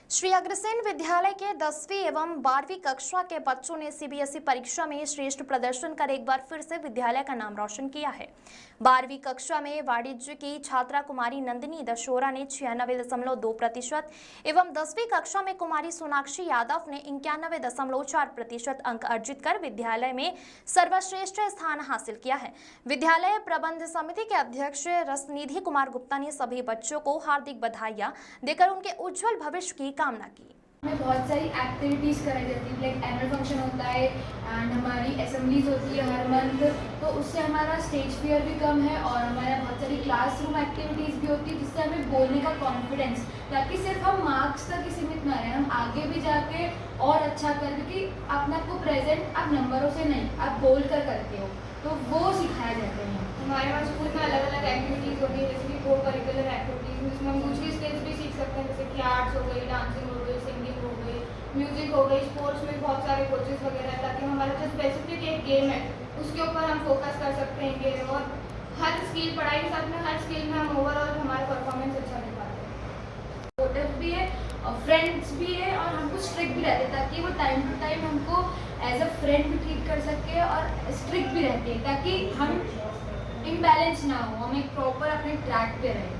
श्री अग्रसेन विद्यालय के 10वीं एवं 12वीं कक्षा के बच्चों ने सीबीएसई परीक्षा में श्रेष्ठ प्रदर्शन कर एक बार फिर से विद्यालय का नाम रोशन किया है। 12वीं कक्षा में वाणिज्य की छात्रा कुमारी नंदिनी दशोरा ने 96.2% एवं 10वीं कक्षा में कुमारी सोनाक्षी यादव ने 91.4% अंक अर्जित कर विद्यालय में सर्वश्रेष्ठ स्थान हासिल किया है। विद्यालय प्रबंध समिति के अध्यक्ष रसनिधि कुमार गुप्ता ने सभी बच्चों को हार्दिक बधाइयां देकर उनके उज्जवल भविष्य की कामना की। हमें बहुत सारी एक्टिविटीज़ कराई जाती है, लाइक एनुअल फंक्शन होता है एंड हमारी असेंबलीज होती है हर मंथ, तो उससे हमारा स्टेज फियर भी कम है और हमारा बहुत सारी क्लासरूम एक्टिविटीज़ भी होती है जिससे हमें बोलने का कॉन्फिडेंस, ताकि सिर्फ हम मार्क्स तक ही सीमित ना रहें, हम आगे भी जाके और अच्छा कर, क्योंकि अपने आप को प्रेजेंट आप नंबरों से नहीं आप बोल कर करते हो, तो वो सिखाया जाता है। हमारे पास स्कूल में अलग अलग एक्टिविटीज़ होती है, जैसे कि को करिकुलर एक्टिविटीज़, जिसमें हम दूसरी स्किल्स भी सीख सकते हैं, जैसे कि आर्ट्स हो गई, डांसिंग हो गई, सिंगिंग हो गई, म्यूजिक हो गई, स्पोर्ट्स में बहुत सारे कोचेस वगैरह है, ताकि हमारा जो स्पेसिफिक एक गेम है उसके ऊपर हम फोकस कर सकते हैं। और हर स्किल, पढ़ाई के साथ में हर स्किल में हम ओवरऑल हमारा परफॉर्मेंस अच्छा दे पाते हैं। सपोर्टिव भी है और फ्रेंड्स भी है और हमको स्ट्रिक्ट भी रहते हैं, ताकि वो टाइम टू टाइम हमको एज अ फ्रेंड भी ट्रीट कर सके, और स्ट्रिक्ट भी रहते हैं ताकि हम इम्बैलेंस ना हो, हम एक प्रॉपर अपने ट्रैक पे रहें।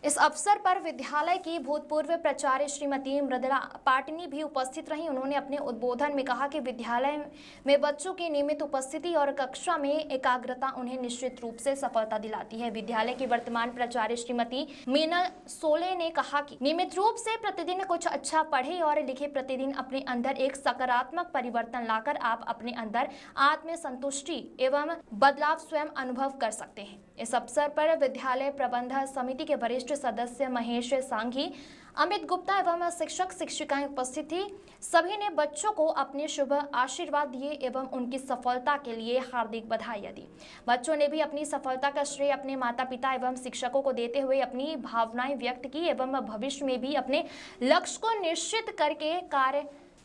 इस अवसर पर विद्यालय की भूतपूर्व प्राचार्य श्रीमती मृदुला पाटनी भी उपस्थित रहीं। उन्होंने अपने उद्बोधन में कहा कि विद्यालय में बच्चों की नियमित उपस्थिति और कक्षा में एकाग्रता उन्हें निश्चित रूप से सफलता दिलाती है। विद्यालय की वर्तमान प्राचार्य श्रीमती मीनल सोले ने कहा कि नियमित रूप से प्रतिदिन कुछ अच्छा पढ़े और लिखे, प्रतिदिन अपने अंदर एक सकारात्मक परिवर्तन लाकर आप अपने अंदर आत्म संतुष्टि एवं बदलाव स्वयं अनुभव कर सकते हैं। इस अवसर पर विद्यालय प्रबंध समिति के वरिष्ठ सदस्य महेश सांघी, अमित गुप्ता एवं शिक्षक शिक्षिकाएं उपस्थित थी। सभी ने बच्चों को अपने शुभ आशीर्वाद दिए एवं उनकी सफलता के लिए हार्दिक बधाइयां दी। बच्चों ने भी अपनी सफलता का श्रेय अपने माता पिता एवं शिक्षकों को देते हुए अपनी भावनाएं व्यक्त की एवं भविष्य में भी अपने लक्ष्य को निश्चित करके कार्य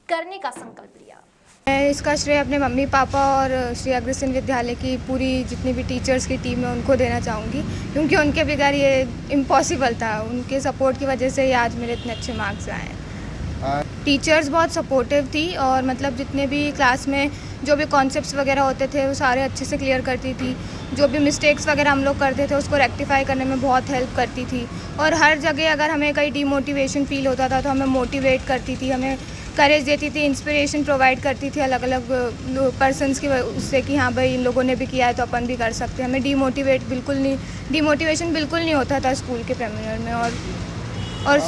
करने का संकल्प लिया। मैं इसका श्रेय अपने मम्मी पापा और श्री अग्रसेन विद्यालय की पूरी जितनी भी टीचर्स की टीम है उनको देना चाहूँगी, क्योंकि उनके बगैर ये इम्पॉसिबल था। उनके सपोर्ट की वजह से ही आज मेरे इतने अच्छे मार्क्स आए हैं। टीचर्स बहुत सपोर्टिव थी और मतलब जितने भी क्लास में जो भी कॉन्सेप्ट्स वगैरह होते थे वो सारे अच्छे से क्लियर करती थी। जो भी मिस्टेक्स वगैरह हम लोग करते थे उसको रेक्टिफाई करने में बहुत हेल्प करती थी। और हर जगह अगर हमें कहीं डीमोटिवेशन फील होता था तो हमें मोटिवेट करती थी, हमें करेज देती थी, इंस्पिरेशन प्रोवाइड करती थी अलग अलग पर्सन्स की उससे कि हाँ भाई इन लोगों ने भी किया है तो अपन भी कर सकते हैं। हमें डीमोटिवेशन बिल्कुल नहीं होता था स्कूल के प्रेमियर में। और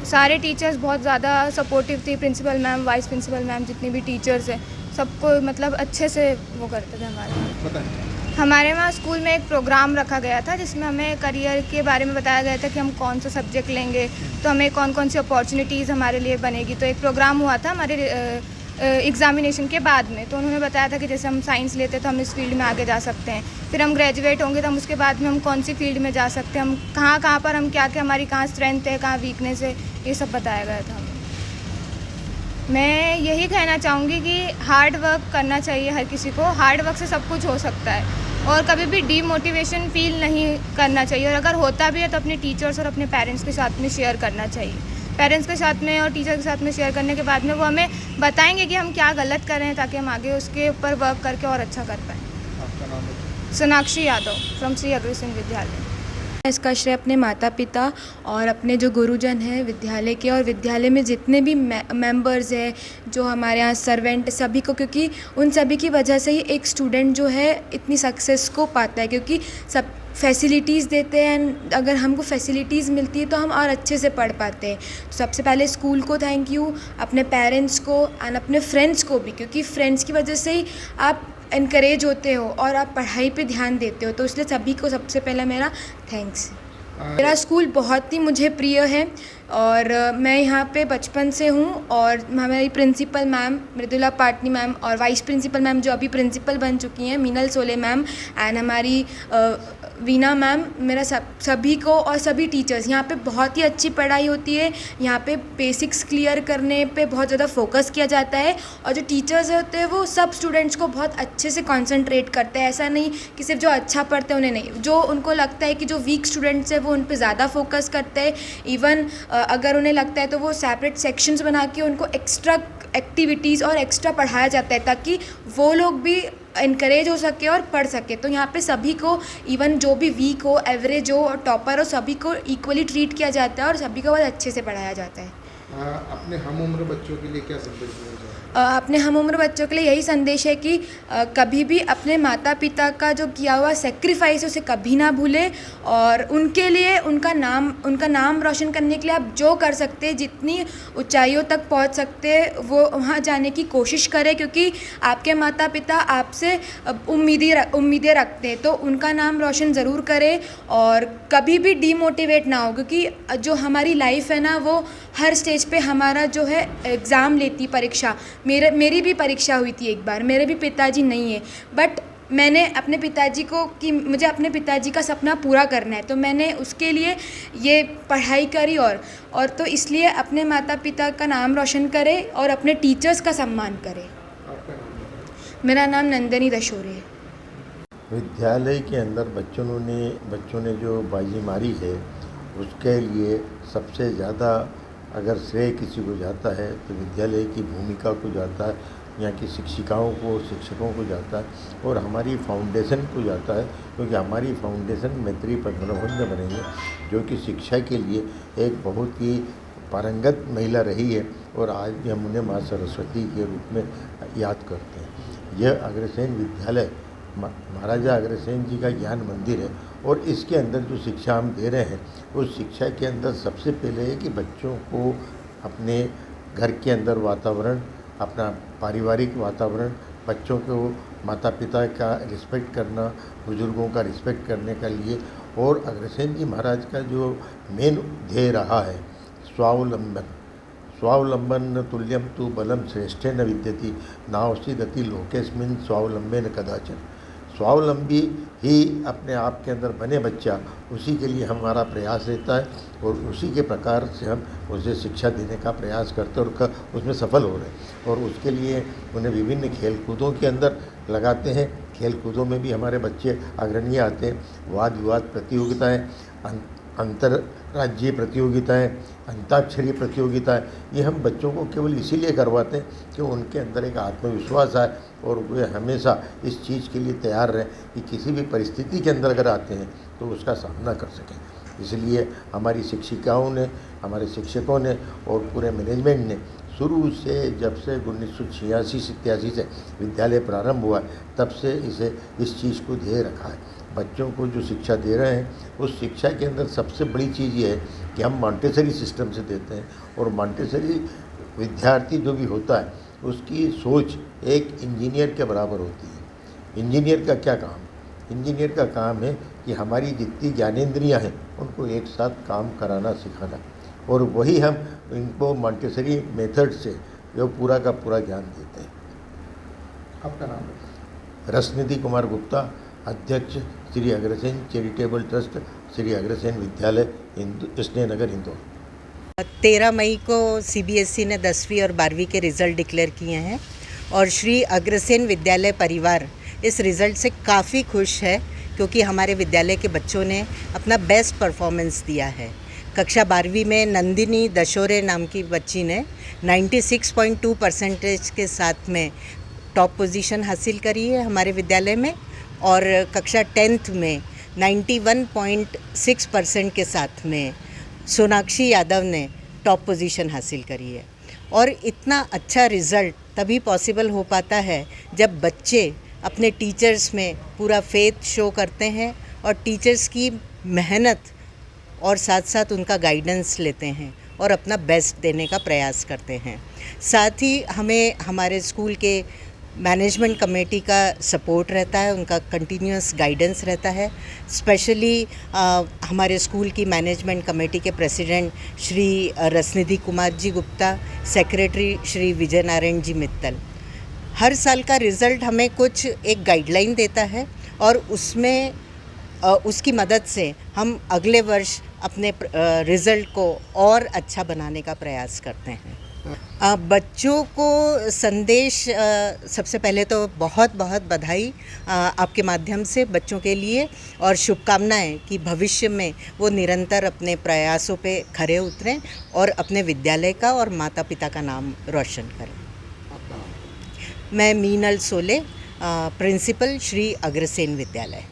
सारे टीचर्स बहुत ज़्यादा सपोर्टिव थी। Principal ma'am, vice principal ma'am, जितनी भी टीचर्स हैं सबको मतलब अच्छे से वो करते थे। हमारे वहाँ स्कूल में एक प्रोग्राम रखा गया था जिसमें हमें करियर के बारे में बताया गया था कि हम कौन सा सब्जेक्ट लेंगे तो हमें कौन कौन सी अपॉर्चुनिटीज़ हमारे लिए बनेगी। तो एक प्रोग्राम हुआ था हमारे एग्ज़ामिनेशन के बाद में, तो उन्होंने बताया था कि जैसे हम साइंस लेते तो हम इस फील्ड में आगे जा सकते हैं, फिर हम ग्रेजुएट होंगे तो हम उसके बाद में हम कौन सी फील्ड में जा सकते हैं, हम कहाँ पर हम क्या हमारी कहाँ स्ट्रेंथ है, कहाँ वीकनेस है, ये सब बताया गया था हमें। मैं यही कहना चाहूँगी कि हार्ड वर्क करना चाहिए हर किसी को। हार्ड वर्क से सब कुछ हो सकता है और कभी भी डीमोटिवेशन फील नहीं करना चाहिए, और अगर होता भी है तो अपने टीचर्स और अपने पेरेंट्स के साथ में शेयर करना चाहिए। पेरेंट्स के साथ में और टीचर के साथ में शेयर करने के बाद में वो हमें बताएंगे कि हम क्या गलत कर रहे हैं, ताकि हम आगे उसके ऊपर वर्क करके और अच्छा कर पाएँ। आपका नाम है? सोनाक्षी यादव फ्रॉम श्री अग्रसेन विद्यालय। इसका श्रेय अपने माता पिता और अपने जो गुरुजन हैं विद्यालय के, और विद्यालय में जितने भी मेंबर्स हैं जो हमारे यहाँ सर्वेंट, सभी को, क्योंकि उन सभी की वजह से ही एक स्टूडेंट जो है इतनी सक्सेस को पाता है, क्योंकि सब फैसिलिटीज़ देते हैं। अगर हमको फैसिलिटीज़ मिलती है तो हम और अच्छे से पढ़ पाते हैं। तो सबसे पहले स्कूल को थैंक यू, अपने पेरेंट्स को एंड अपने फ्रेंड्स को भी, क्योंकि फ्रेंड्स की वजह से ही आप इनकरेज होते हो और आप पढ़ाई पे ध्यान देते हो। तो इसलिए सभी को सबसे पहले मेरा थैंक्स। मेरा स्कूल बहुत ही मुझे प्रिय है और मैं यहाँ पे बचपन से हूँ, और हमारी principal ma'am Mridula Patni ma'am और वाइस प्रिंसिपल मैम जो अभी प्रिंसिपल बन चुकी हैं मीनल सोले मैम, एंड हमारी वीना मैम मेरा सभी को और सभी टीचर्स, यहाँ पे बहुत ही अच्छी पढ़ाई होती है। यहाँ पे बेसिक्स क्लियर करने पे बहुत ज़्यादा फोकस किया जाता है और जो टीचर्स होते हैं वो सब स्टूडेंट्स को बहुत अच्छे से कंसंट्रेट करते हैं। ऐसा नहीं कि सिर्फ जो अच्छा पढ़ते हैं उन्हें नहीं, जो उनको लगता है कि जो वीक स्टूडेंट्स हैं वो उन पे ज़्यादा फोकस करते हैं। इवन अगर उन्हें लगता है तो वो सेपरेट सेक्शंस बना के उनको एक्स्ट्रा एक्टिविटीज़ और एक्स्ट्रा पढ़ाया जाता है ताकि वो लोग भी इनकरेज हो सके और पढ़ सके। तो यहाँ पे सभी को, इवन जो भी वीक हो, एवरेज हो और टॉपर हो, सभी को इक्वली ट्रीट किया जाता है और सभी को बहुत अच्छे से पढ़ाया जाता है। अपने हम उम्र बच्चों के लिए क्या संदेश देना चाहेंगे? अपने हम उम्र बच्चों के लिए यही संदेश है कि कभी भी अपने माता पिता का जो किया हुआ सेक्रीफाइस उसे कभी ना भूलें और उनके लिए उनका नाम रोशन करने के लिए आप जो कर सकते हैं, जितनी ऊंचाइयों तक पहुंच सकते हैं वो वहां जाने की कोशिश करें, क्योंकि आपके माता पिता आपसे उम्मीदें रखते हैं। तो उनका नाम रोशन ज़रूर करें और कभी भी डीमोटिवेट ना हो, क्योंकि जो हमारी लाइफ है ना वो हर स्टेज पे हमारा जो है एग्ज़ाम लेती, परीक्षा, मेरी भी परीक्षा हुई थी एक बार। मेरे भी पिताजी नहीं है, बट मैंने अपने पिताजी को कि मुझे अपने पिताजी का सपना पूरा करना है, तो मैंने उसके लिए ये पढ़ाई करी और तो इसलिए अपने माता पिता का नाम रोशन करें और अपने टीचर्स का सम्मान करें। आपका नाम बताएं। मेरा नाम नंदनी दशोरे है। विद्यालय के अंदर बच्चों ने जो बाजी मारी है उसके लिए सबसे ज़्यादा अगर श्रेय किसी को जाता है तो विद्यालय की भूमिका को जाता है, यहाँ की शिक्षिकाओं को, शिक्षकों को जाता है और हमारी फाउंडेशन को जाता है, क्योंकि हमारी फाउंडेशन मैत्री पद्मनाभन में बनेंगे जो कि शिक्षा के लिए एक बहुत ही पारंगत महिला रही है और आज भी हम उन्हें माँ सरस्वती के रूप में याद करते हैं। यह अग्रसेन विद्यालय महाराजा अग्रसेन जी का ज्ञान मंदिर है और इसके अंदर जो शिक्षा हम दे रहे हैं उस शिक्षा के अंदर सबसे पहले है कि बच्चों को अपने घर के अंदर वातावरण, अपना पारिवारिक वातावरण, बच्चों को माता पिता का रिस्पेक्ट करना, बुज़ुर्गों का रिस्पेक्ट करने के लिए, और अग्रसेन जी महाराज का जो मेन ध्येय रहा है स्वावलंबन तुल्यम तु बलम श्रेष्ठेन विद्यति नास्ति गति लोकेस्मिन् स्वावलंबेन कदाचन। स्वावलंबी ही अपने आप के अंदर बने बच्चा, उसी के लिए हमारा प्रयास रहता है और उसी के प्रकार से हम उसे शिक्षा देने का प्रयास करते हैं और उसमें सफल हो रहे हैं। और उसके लिए उन्हें विभिन्न खेल कूदों के अंदर लगाते हैं। खेल कूदों में भी हमारे बच्चे अग्रणीय आते हैं। वाद विवाद प्रतियोगिताएँ, अंतर्राज्यीय प्रतियोगिताएँ, अंताक्षरी प्रतियोगिताएँ, ये हम बच्चों को केवल इसीलिए करवाते हैं कि उनके अंदर एक आत्मविश्वास आए और वे हमेशा इस चीज़ के लिए तैयार रहें कि किसी भी परिस्थिति के अंदर अगर आते हैं तो उसका सामना कर सकें। इसलिए हमारी शिक्षिकाओं ने, हमारे शिक्षकों ने और पूरे मैनेजमेंट ने शुरू से, जब से 1986-87 से विद्यालय प्रारंभ हुआ तब से इस चीज़ को ध्येय रखा है। बच्चों को जो शिक्षा दे रहे हैं उस शिक्षा के अंदर सबसे बड़ी चीज़ ये है कि हम मॉन्टेसरी सिस्टम से देते हैं और मॉन्टेसरी विद्यार्थी जो भी होता है उसकी सोच एक इंजीनियर के बराबर होती है। इंजीनियर का क्या काम? इंजीनियर का काम है कि हमारी जितनी ज्ञानेंद्रियाँ हैं उनको एक साथ काम कराना, सिखाना, और वही हम इनको मॉन्टेसरी मेथड से जो पूरा का पूरा ज्ञान देते हैं। आपका नाम बताएं। रसनिधि कुमार गुप्ता, अध्यक्ष श्री अग्रसेन चैरिटेबल ट्रस्ट, श्री अग्रसेन विद्यालय, कृष्णनगर, इंदौर। 13 मई को सीबीएसई ने 10वीं और 12वीं के रिज़ल्ट डिक्लेयर किए हैं और श्री अग्रसेन विद्यालय परिवार इस रिज़ल्ट से काफ़ी खुश है, क्योंकि हमारे विद्यालय के बच्चों ने अपना बेस्ट परफॉर्मेंस दिया है। कक्षा 12वीं में नंदिनी दशोरे नाम की बच्ची ने 96.2% के साथ में टॉप पोजीशन हासिल करी है हमारे विद्यालय में, और कक्षा 10th में 91.6% के साथ में सोनाक्षी यादव ने टॉप पोजीशन हासिल करी है। और इतना अच्छा रिज़ल्ट तभी पॉसिबल हो पाता है जब बच्चे अपने टीचर्स में पूरा फेथ शो करते हैं और टीचर्स की मेहनत और साथ साथ उनका गाइडेंस लेते हैं और अपना बेस्ट देने का प्रयास करते हैं। साथ ही हमें हमारे स्कूल के मैनेजमेंट कमेटी का सपोर्ट रहता है, उनका कंटिन्यूअस गाइडेंस रहता है। स्पेशली हमारे स्कूल की मैनेजमेंट कमेटी के प्रेसिडेंट श्री रसनिधि कुमार जी गुप्ता, सेक्रेटरी श्री विजय नारायण जी मित्तल, हर साल का रिज़ल्ट हमें कुछ एक गाइडलाइन देता है और उसमें उसकी मदद से हम अगले वर्ष अपने रिज़ल्ट को और अच्छा बनाने का प्रयास करते हैं। बच्चों को संदेश सबसे पहले तो बहुत बहुत बधाई आपके माध्यम से बच्चों के लिए, और शुभकामनाएं कि भविष्य में वो निरंतर अपने प्रयासों पे खरे उतरें और अपने विद्यालय का और माता पिता का नाम रोशन करें। मैं मीनल सोले, प्रिंसिपल श्री अग्रसेन विद्यालय।